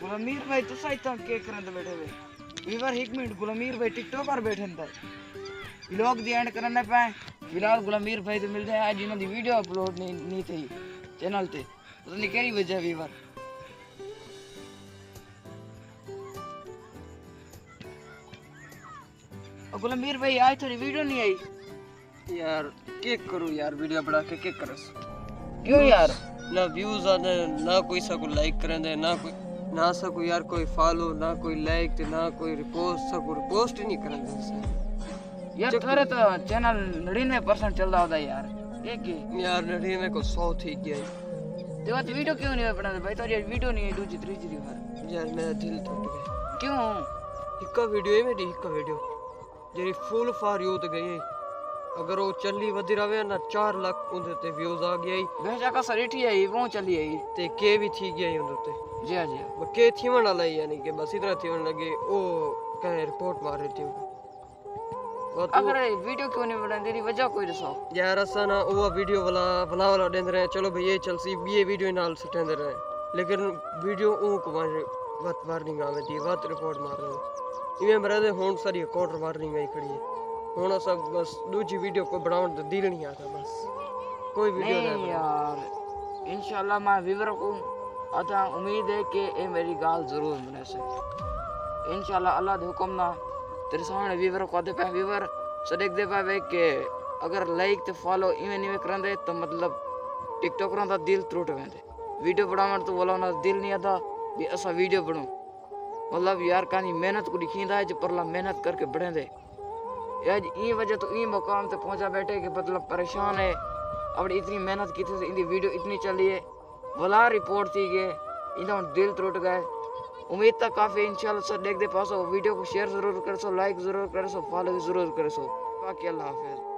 गुलामीर भाई तो सही था के करन बैठे हुए वीवर 1 मिनट गुलामीर भाई टिकटॉक पर बैठे थे व्लॉग दी एंड करने पे फिलहाल गुलामीर भाई तो मिलते हैं आज इन्होंने वीडियो अपलोड नहीं थी चैनल पे पता नहीं केड़ी वजह वीवर गुलामीर भाई आज थोड़ी वीडियो नहीं आई यार केक करूँ यार वीडियो बना के केक करस क्यों यार ना व्यूज आते ना कोई सा को लाइक करेंदे ना सको यार कोई फॉलो ना कोई लाइक ना कोई रिपोस्ट ही नहीं करेंदे यार थारे तो चैनल 99% चल रहा होता यार एक ही यार 99 को 100 थी गया ते बात वीडियो क्यों नहीं बना भाई तो यार वीडियो नहीं है दूसरी तीसरी बार यार मेरा दिल टूट गया क्यों हिक्का वीडियो है मेरी हिक्का वीडियो जेरी फुल फॉर यूथ गई अगर वो चली वधी रहे ना 4 लाख उनते ते व्यूज आ गई बेचा का सरीठी है वो चली है ते के भी थी गई उनते जी हां जी वो के थीवन वाला यानी कि बस इतना थीवन लगे ओ कहे रिपोर्ट मार रही थी अगर वीडियो क्यों नहीं बना तेरी वजह कोई दसो यार असा ना वो वीडियो वाला देंद रहे चलो भाई ये चलसी ये वीडियो नाल सटेंद रहे लेकिन वीडियो ऊ को वत वार्निंग आवे थी वत रिपोर्ट मार रहे इवे मरे होन सारी कोर्ट वार्निंग आई खड़ी है होना सब बस दूसरी वीडियो को बनावन तो दिल नहीं आता बस कोई वीडियो नहीं यार इंशाल्लाह मैं व्यूअर को आता उम्मीद है कि ये मेरी गाल जरूर बने से इंशाल्लाह अल्लाह दे हुक्म ना तेरे सामने व्यूअर को आते पे व्यूअर सदेख दे पावे कि अगर लाइक ते फॉलो इवन इवन करंदे तो मतलब टिकटॉक रा दिल त्रुट वेंदे वीडियो बनावन तो बोला ना दिल नहीं आता भी असा वीडियो बनो मतलब यार कानी मेहनत को दिखींदा है जो परला मेहनत करके बढ़ेंदे आज ई वजह तो ई मुकाम पे पहुंचा बैठे कि मतलब परेशान है अब इतनी मेहनत की थी इनकी वीडियो इतनी चली है भला रिपोर्ट थी गए इन्हों दिल त्रुट गए उम्मीद तक काफ़ी इंशाल्लाह सर देख दे पासो वीडियो को शेयर ज़रूर कर सो लाइक ज़रूर कर सो फॉलो भी ज़रूर कर सो बाकी अल्लाह हाफिज़।